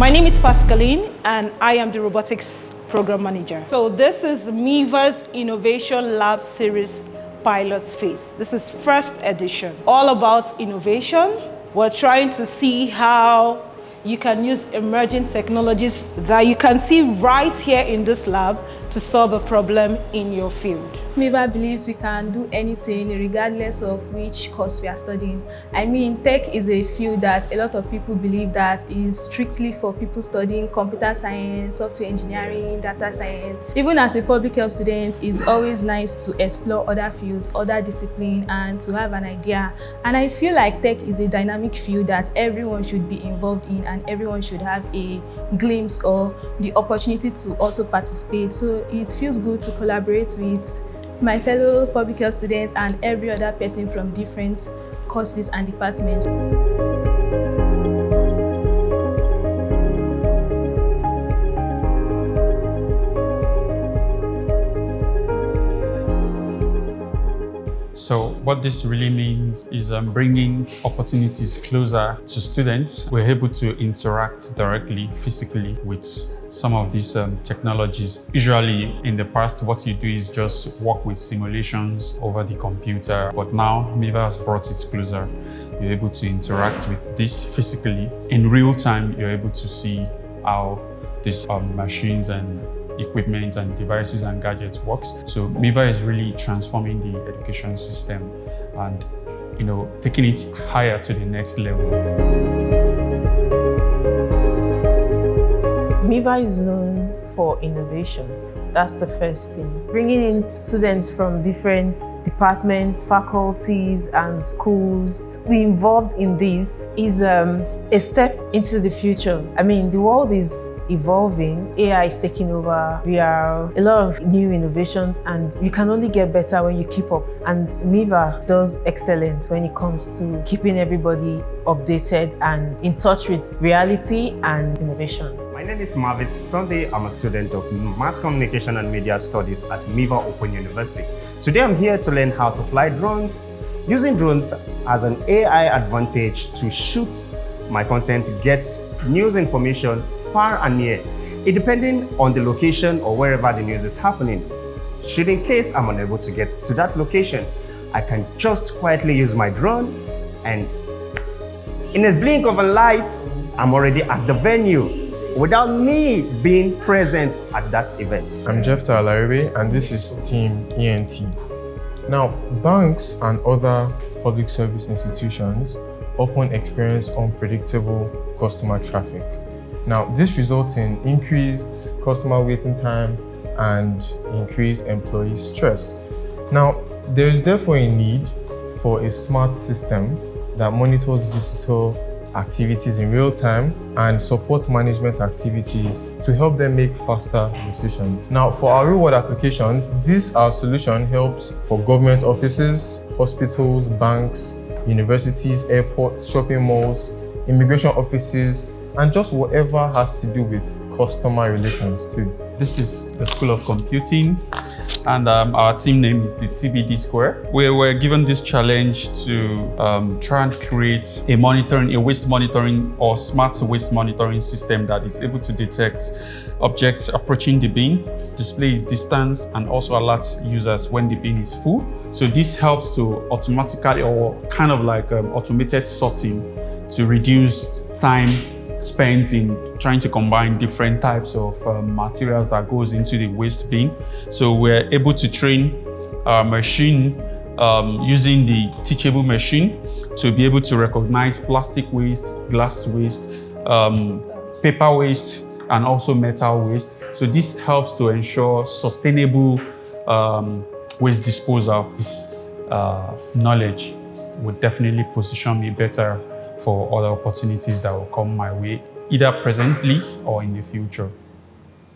My name is Pascaline and I am the Robotics Program Manager. So this is Miva's Innovation Lab Series pilot phase. This is first edition, all about innovation. We're trying to see how you can use emerging technologies that you can see right here in this lab to solve a problem in your field. Miva believes we can do anything regardless of which course we are studying. I mean, tech is a field that a lot of people believe that is strictly for people studying computer science, software engineering, data science. Even as a public health student, it's always nice to explore other fields, other disciplines, and to have an idea. And I feel like tech is a dynamic field that everyone should be involved in and everyone should have a glimpse or the opportunity to also participate. So it feels good to collaborate with my fellow public health students and every other person from different courses and departments. So what this really means is bringing opportunities closer to students. We're able to interact directly, physically with some of these technologies. Usually in the past, what you do is just work with simulations over the computer. But now Miva has brought it closer. You're able to interact with this physically. In real time, you're able to see how these machines and equipment and devices and gadgets works. So Miva is really transforming the education system and taking it higher to the next level. Miva is known for innovation. That's the first thing. Bringing in students from different departments, faculties, and schools to be involved in this is a step into the future. I mean, the world is evolving. AI is taking over. There are a lot of new innovations, and you can only get better when you keep up. And Miva does excellent when it comes to keeping everybody updated and in touch with reality and innovation. My name is Marvis Sunday. I'm a student of Mass Communication and Media Studies at Miva Open University. Today I'm here to learn how to fly drones, using drones as an AI advantage to shoot my content, get news information far and near, it depending on the location or wherever the news is happening. Should in case I'm unable to get to that location, I can just quietly use my drone and in a blink of a light, I'm already at the venue without me being present at that event. I'm Jeff Talaribe and this is Team ENT. Now, banks and other public service institutions often experience unpredictable customer traffic. Now, this results in increased customer waiting time and increased employee stress. Now, there is therefore a need for a smart system that monitors visitor activities in real time and support management activities to help them make faster decisions. Now, for our real-world applications, our solution helps for government offices, hospitals, banks, universities, airports, shopping malls, immigration offices, and just whatever has to do with customer relations too. This is the School of Computing, and our team name is the TBD Square. We were given this challenge to try and create a waste monitoring or smart waste monitoring system that is able to detect objects approaching the bin, display its distance, and also alert users when the bin is full. So this helps to automatically or kind of like automated sorting to reduce time spent in trying to combine different types of materials that goes into the waste bin. So we're able to train our machine using the teachable machine to be able to recognize plastic waste, glass waste, paper waste, and also metal waste. So this helps to ensure sustainable waste disposal. This knowledge would definitely position me better for other opportunities that will come my way, either presently or in the future.